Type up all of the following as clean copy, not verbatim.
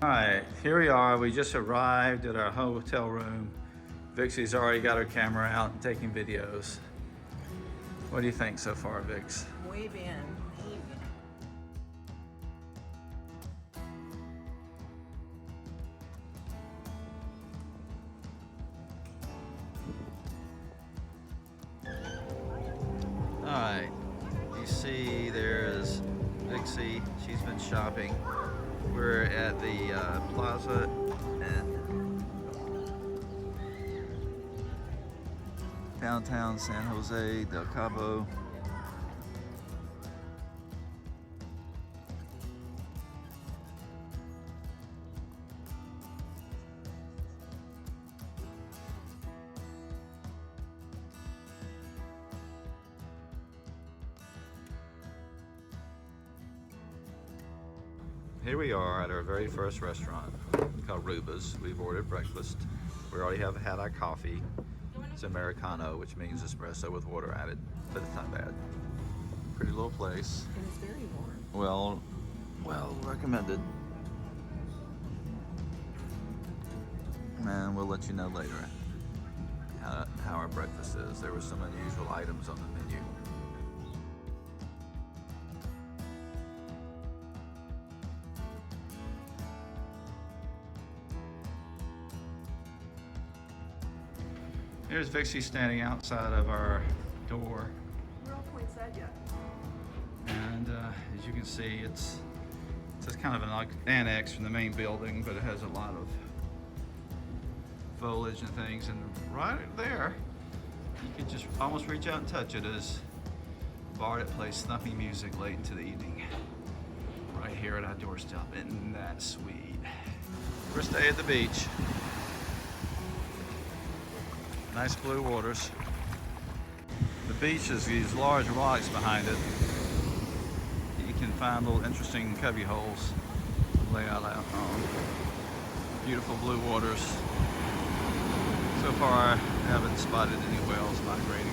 All right, here we are. We just arrived at our hotel room. Vixie's already got her camera out and taking videos. What do you think so far, Vix? Muy bien. Muy bien. All right, you see there's Vixie. She's been shopping. We're at the plaza in downtown San Jose del Cabo. Here we are at our very first restaurant called Ruba's. We've ordered breakfast. We already have had our coffee. It's Americano, which means espresso with water added, but it's not bad. Pretty little place. And it's very warm. Well recommended. And we'll let you know later how our breakfast is. There were some unusual items on the menu. Here's Vixie standing outside of our door. We're all poinsettia yet. And as you can see, it's just kind of an annex from the main building, but it has a lot of foliage and things. And right there, you can just almost reach out and touch it, is a bar that plays snuffy music late into the evening. Right here at our doorstep, isn't that sweet? First day at the beach. Nice blue waters. The beach has these large rocks behind it. You can find little interesting cubby holes laid out on. Beautiful blue waters. So far, I haven't spotted any whales migrating.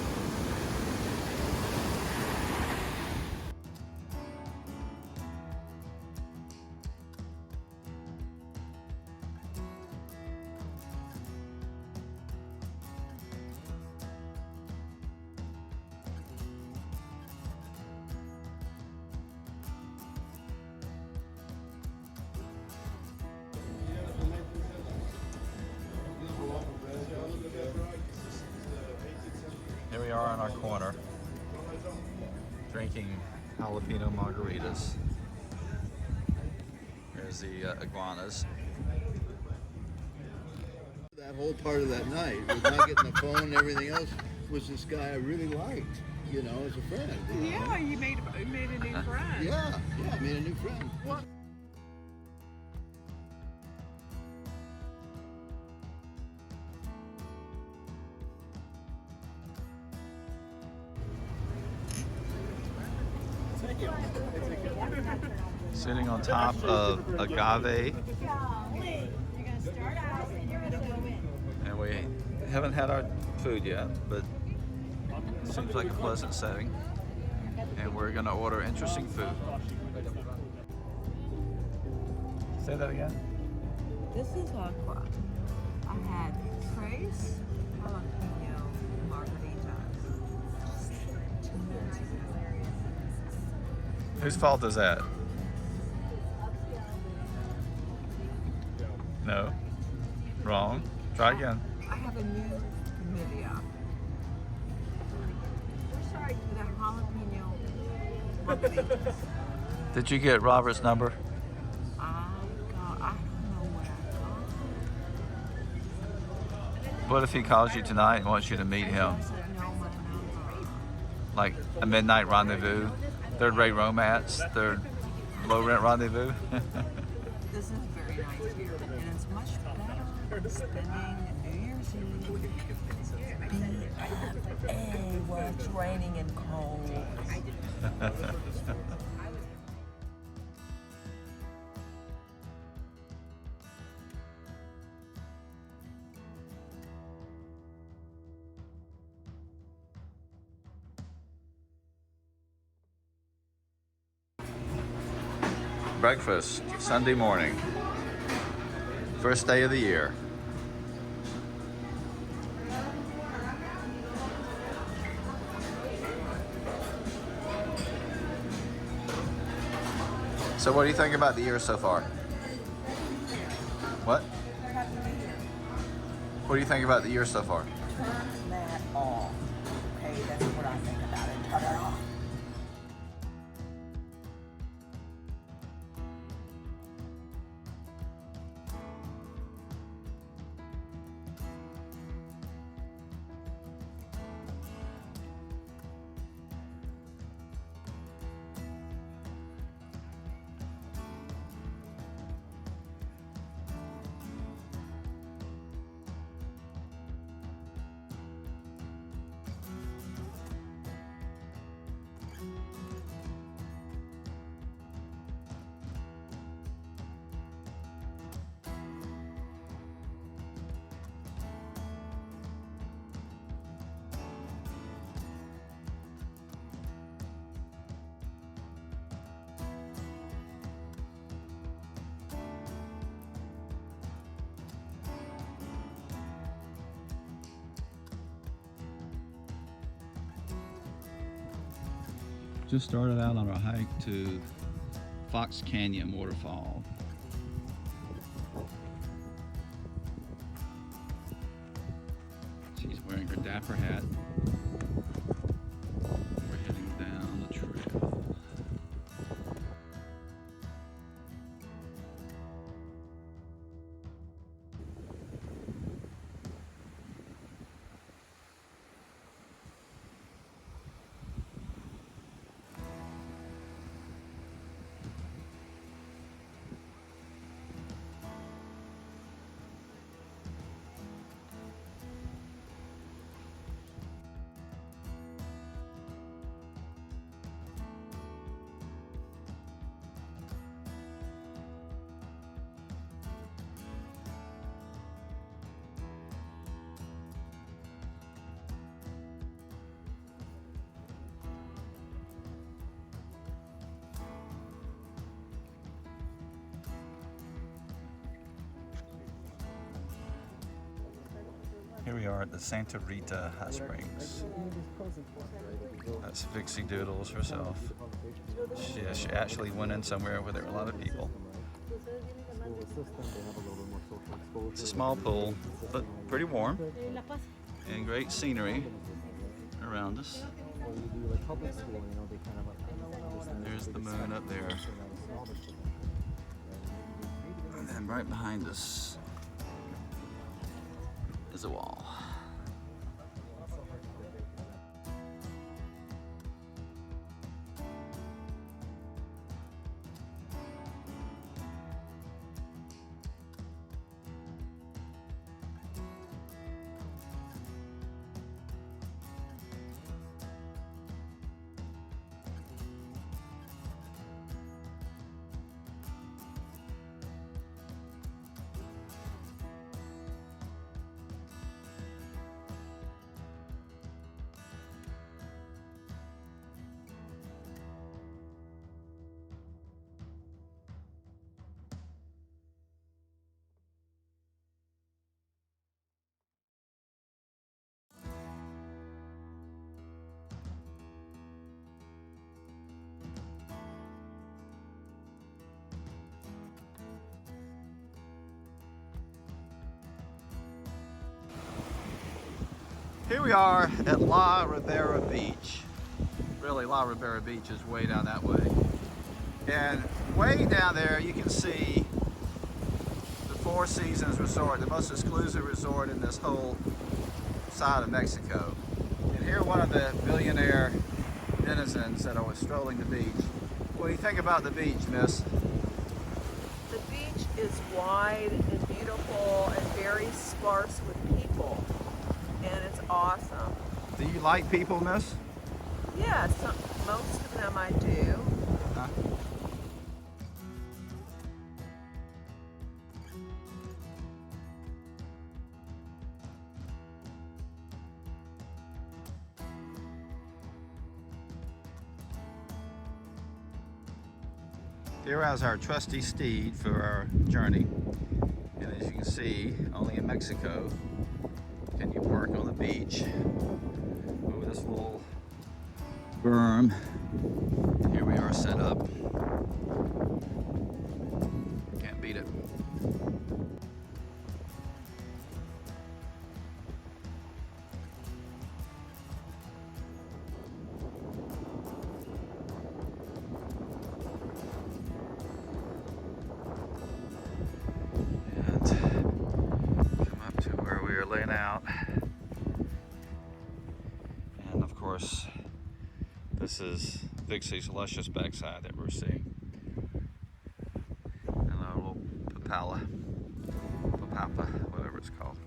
Here we are in our corner, drinking jalapeno margaritas. There's the iguanas. That whole part of that night, with not getting the phone and everything else, was this guy I really liked, you know, as a friend. You know? Yeah, you made a new friend. Yeah, I made a new friend. What? Sitting on top of agave, and we haven't had our food yet, but it seems like a pleasant setting, and we're going to order interesting food. Say that again. This is aqua. I had tres jalapeno margaritas. Whose fault is that? No. Wrong. Try again. I have a new familia. We're sorry for the jalapeno margaritas. Did you get Robert's number? I don't know where I got. What if he calls you tonight and wants you to meet him? I said no, my number. Like a midnight rendezvous, third rate romance, third low rent rendezvous? This is very nice here, and it's much better than spending New Year's Eve BFA where it's raining and cold. Breakfast, Sunday morning. First day of the year. So what do you think about the year so far? What? What do you think about the year so far? Turn that off. Okay, that's what I think about it. Turn it off. Just started out on our hike to Fox Canyon waterfall. She's wearing her dapper hat. We're heading down the trail. Here we are at the Santa Rita Hot Springs. That's Vixie Doodles herself. She actually went in somewhere where there were a lot of people. It's a small pool, but pretty warm, and great scenery around us. There's the moon up there. And then right behind us is a wall. Here we are at La Ribera Beach. Really, La Ribera Beach is way down that way. And way down there you can see the Four Seasons Resort, the most exclusive resort in this whole side of Mexico. And here one of the billionaire denizens that are strolling the beach. What do you think about the beach, miss? The beach is wide and beautiful and very sparse with people. And it's awesome. Do you like people, miss? Yeah, most of them I do. Huh? Here is our trusty steed for our journey. And as you can see, only in Mexico can you park on the beach over this little berm. Here we are set up. Can't beat it. Laying out, and of course this is Vixie's luscious backside that we're seeing, and a little papaya, whatever it's called.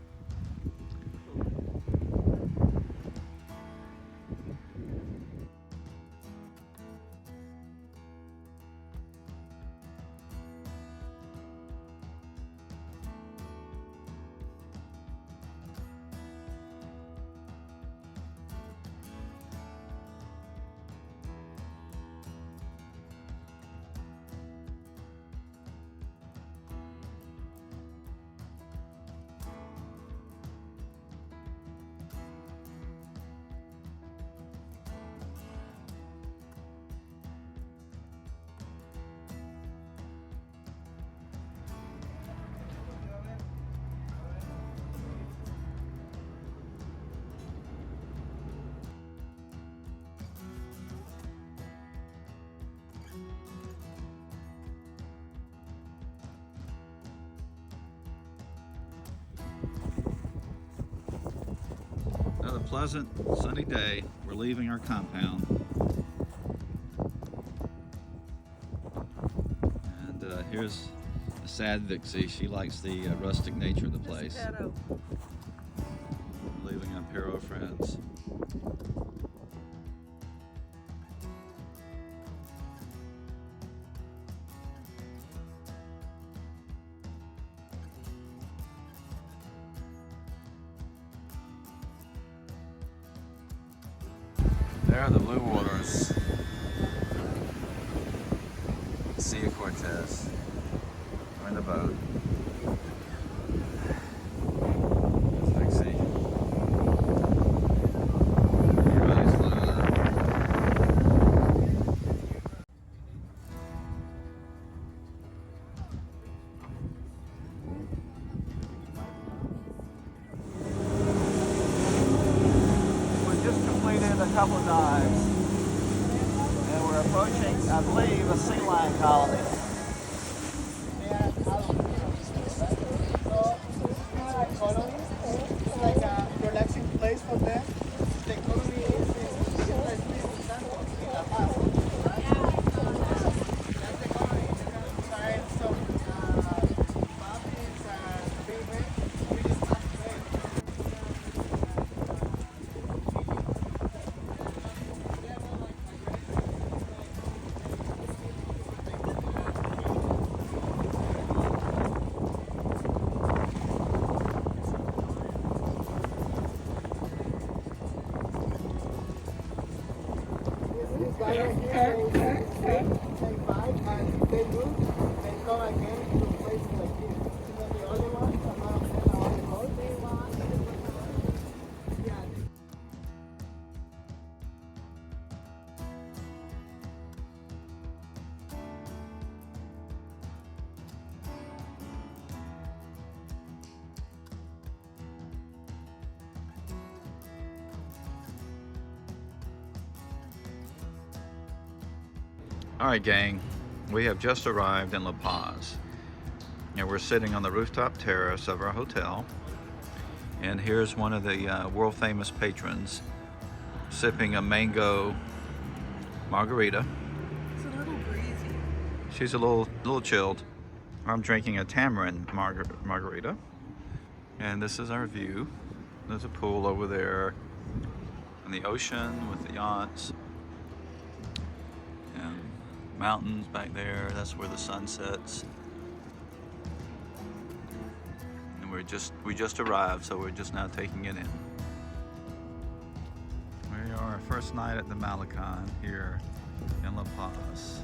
Another pleasant sunny day. We're leaving our compound. And here's a sad Vixie. She likes the rustic nature of the place. Todo. Leaving up hero friends. There are the blue waters. Sea of Cortez. We're in the boat. There's Vixie. Everybody's loaded up. We just completed a couple of dives, and we're approaching, I believe, a sea lion colony. It's like a relaxing place for them. The colony is in Santos, in La Paz. That's the colony. You can find some puppies and babies. Really smart place. Right here, they buy and they move, they come again to places like this. You know, the other ones are not on the road. They want, yeah. All right, gang, we have just arrived in La Paz, and we're sitting on the rooftop terrace of our hotel, and here's one of the world famous patrons sipping a mango margarita. It's a little breezy. She's a little chilled. I'm drinking a tamarind margarita, and this is our view. There's a pool over there, and the ocean with the yachts. And mountains back there, that's where the sun sets. And we just arrived, so we're just now taking it in. We are our first night at the Malecon here in La Paz.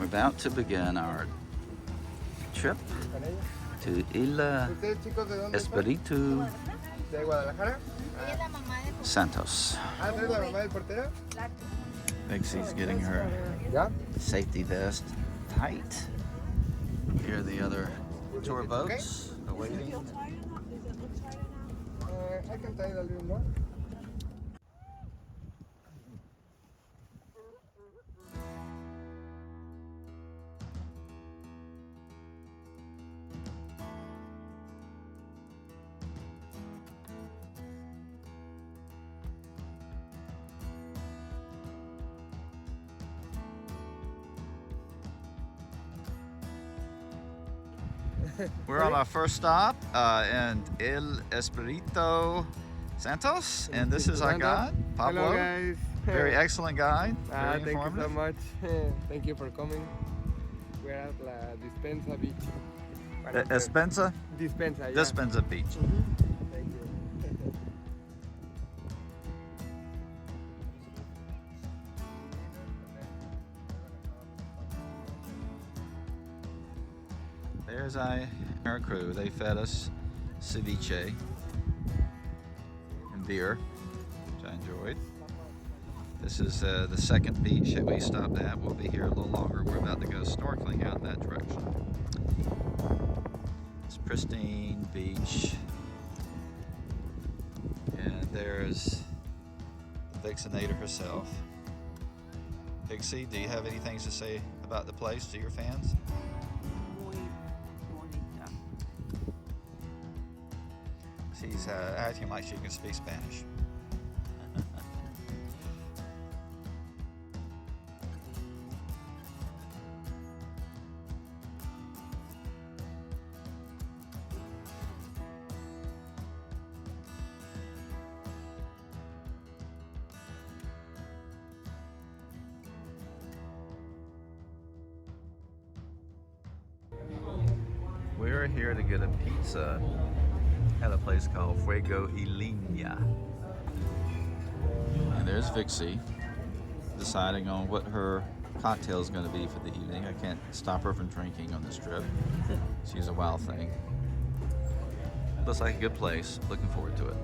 about to begin our trip to Isla ¿Ustedes chicos de dónde son? Espiritu ¿De Guadalajara? Santos. Ah, ¿tú eres la mamá del portero? Vixie's getting her ¿Ya? safety vest tight. Here are the other tour boats awaiting. I can tie it a little more. We're on our first stop in El Espiritu Santos, and this is our guide, Pablo. Hello guys. Very excellent guide. Very Thank you so informative. much. Thank you for coming. We're at La Dispensa Beach. Espensa? Dispensa, yeah. Dispensa Beach. Thank you. There's our crew. They fed us ceviche and beer, which I enjoyed. This is the second beach that we stopped at. We'll be here a little longer. We're about to go snorkeling out in that direction. It's pristine beach. And there's the Vixinator herself. Vixie, do you have any things to say about the place to your fans? She's acting like she can speak Spanish. We're here to get a pizza at a place called Fuego y Leña. And there's Vixie deciding on what her cocktail is going to be for the evening. I can't stop her from drinking on this trip. She's a wild thing. Looks like a good place. Looking forward to it.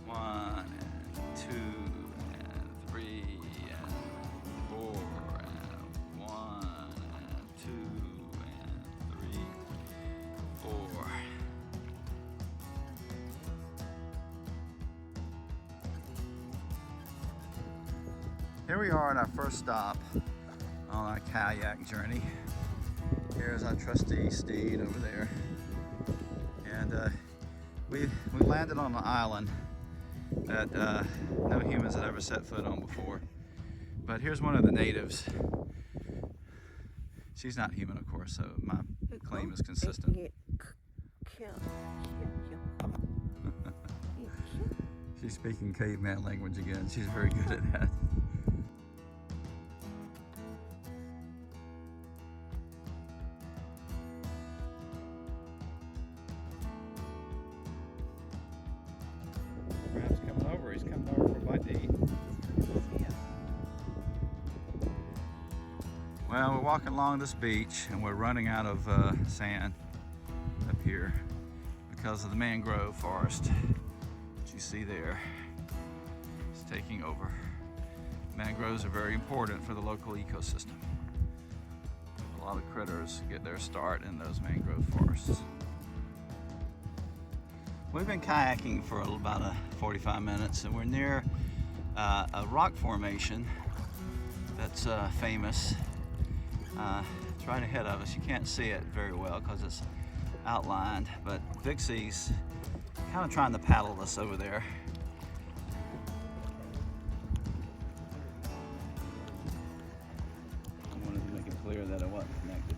One and two and three and four and one and two and three, four. Here we are on our first stop on our kayak journey. Here's our trusty steed over there. And we landed on an island that no humans had ever set foot on before. But here's one of the natives. She's not human, of course, so my claim is consistent. She's speaking caveman language again. She's very good at that. Brad's coming over. He's coming over for a bite to eat. Well, we're walking along this beach and we're running out of sand up here because of the mangrove forest that you see there. It's taking over. Mangroves are very important for the local ecosystem. A a lot of critters get their start in those mangrove forests. We've been kayaking for about 45 minutes, and we're near a rock formation that's famous. It's right ahead of us. You can't see it very well because it's outlined, but Vixie's kind of trying to paddle us over there. I wanted to make it clear that it wasn't connected.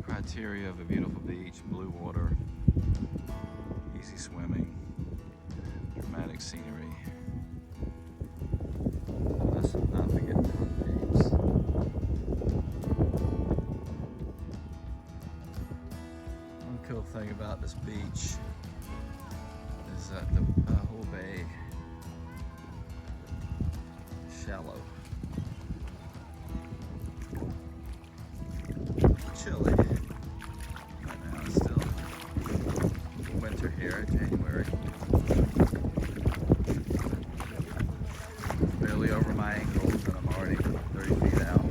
Criteria of a beautiful beach: blue water, easy swimming, dramatic scenery. Let's not forget names. One cool thing about this beach is that the whole bay is shallow. Chilly. Here in January. Barely over my ankles, and I'm already 30 feet out.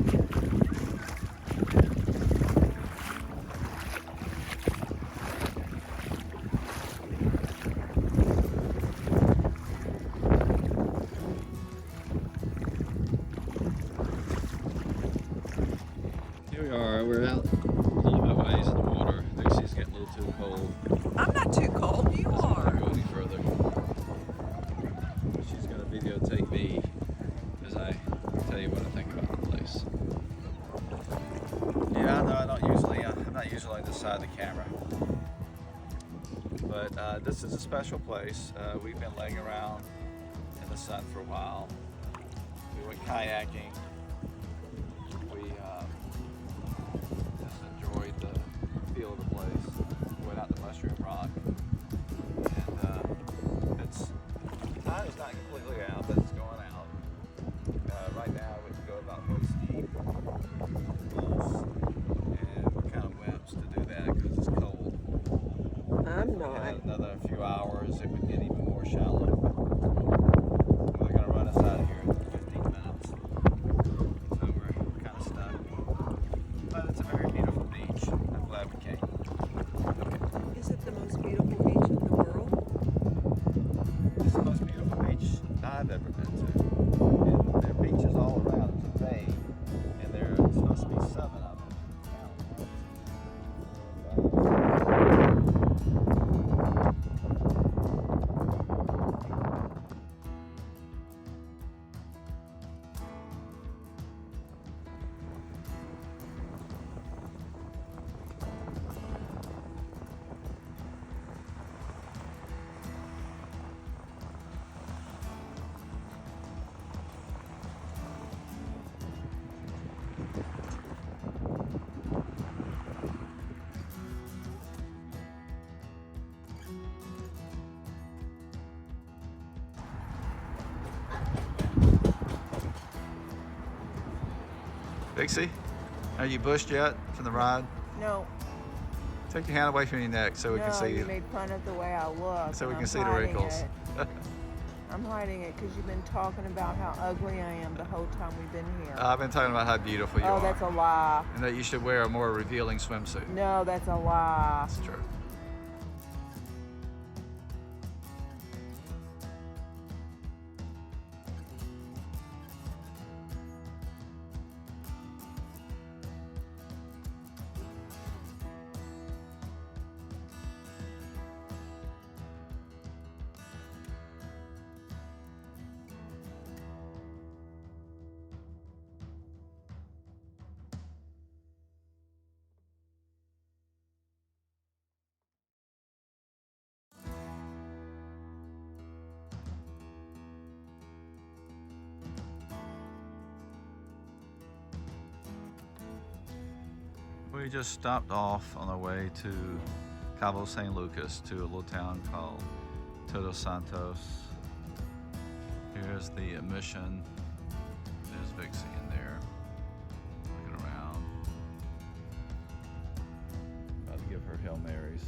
Here we are, we're out a little bit ways in the water. Vixie's getting a little too cold. I'm not too cold, you are. Go any further. She's gonna videotape me as I tell you what I think about the place. Yeah, no, I'm not usually on this side of the camera, but this is a special place. We've been laying around in the sun for a while. We went kayaking. We just enjoyed the feel of the place. We went out to Mushroom Rock. The tide is not completely out, but it's going out. Right now we can go about waist deep, and we're kind of wimps to do that because it's cold. I'm not. In another few hours it would get even more shallow. They're going to run us out of here in 15 minutes, so we're kind of stuck. But it's a very beautiful beach. I'm glad we came. Okay. Is it the most beautiful beach in the world? It's the most beautiful beach I've ever been to. And there are beaches all around. It's a bay, and there's supposed to be 7 of them. Vixie, are you bushed yet from the ride? No. Take your hand away from your neck so we can see you you. made fun of the way I look. So we and can I'm see the hiding wrinkles. it. I'm hiding it because you've been talking about how ugly I am the whole time we've been here. I've been talking about how beautiful you Oh, are. that's a lie. And that you should wear a more revealing swimsuit. No, that's a lie. That's true. We just stopped off on our way to Cabo San Lucas, to a little town called Todo Santos. Here's the mission. There's Vixie in there, looking around. About to give her Hail Marys.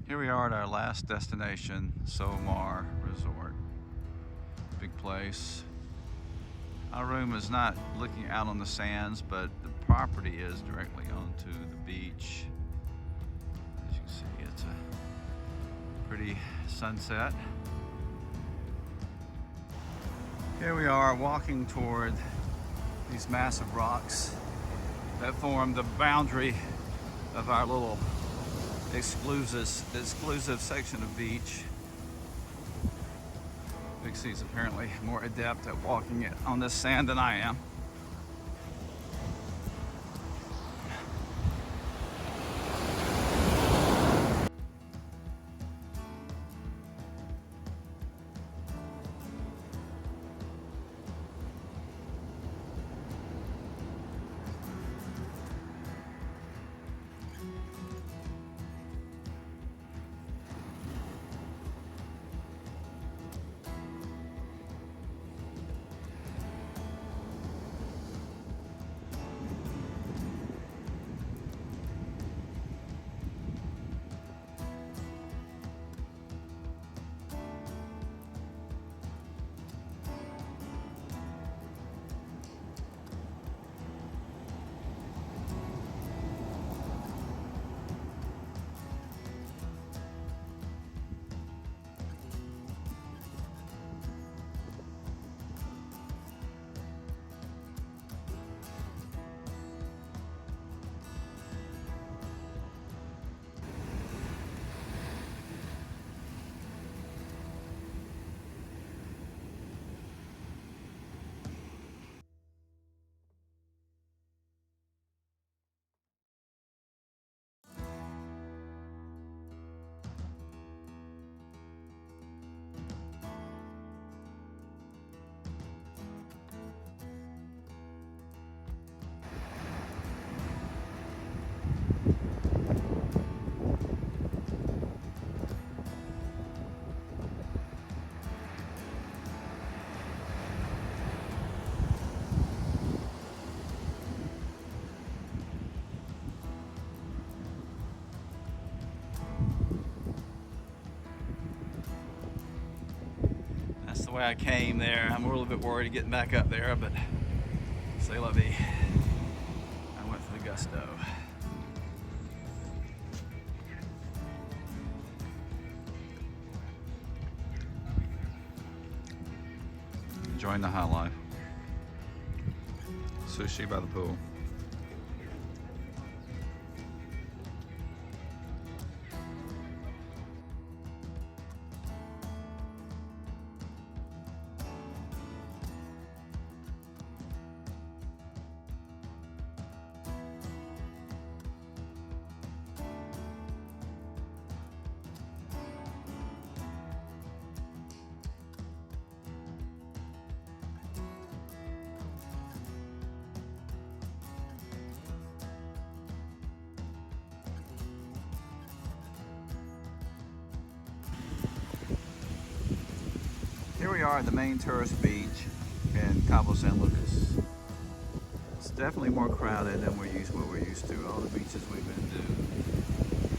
Here we are at our last destination, Somar Resort. Big place. Our room is not looking out on the sands, but the property is directly onto the beach. As you can see, it's a pretty sunset. Here we are walking toward these massive rocks that form the boundary of our little exclusive section of beach. Vixie's apparently more adept at walking it on this sand than I am. That's the way I came there. I'm a little bit worried getting back up there, but c'est la vie. I went for the gusto. Enjoying the high life. Sushi by the pool. are at the main tourist beach in Cabo San Lucas. It's definitely more crowded than what we're used to. All the beaches we've been to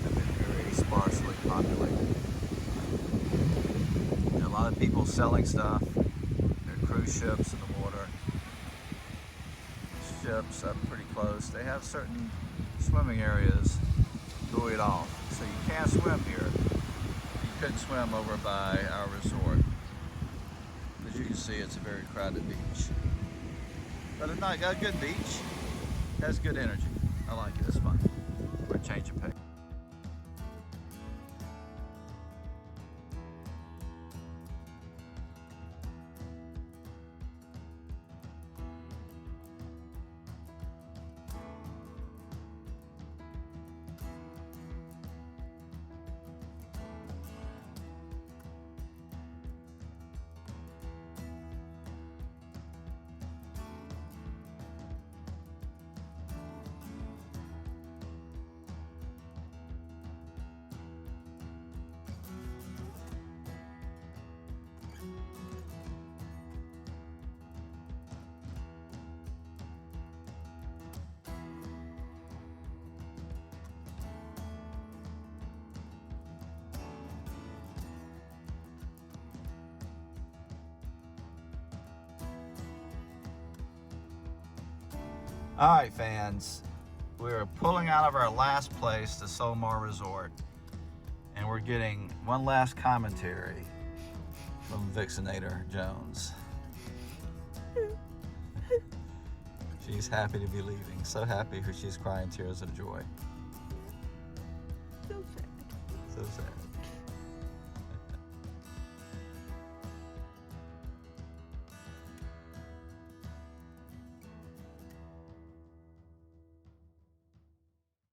have been very sparsely populated. There are a lot of people selling stuff. There are cruise ships in the water. Ships up pretty close. They have certain swimming areas buoyed off, so you can't swim here. You couldn't swim over by our resort. As you can see, it's a very crowded beach. But it's not got a good beach. It has good energy. I like it. It's fun. We're changing pace. All right, fans, we're pulling out of our last place, the Solmar Resort, and we're getting one last commentary from Vixinator Jones. She's happy to be leaving, so happy she's crying tears of joy. So sad. So sad.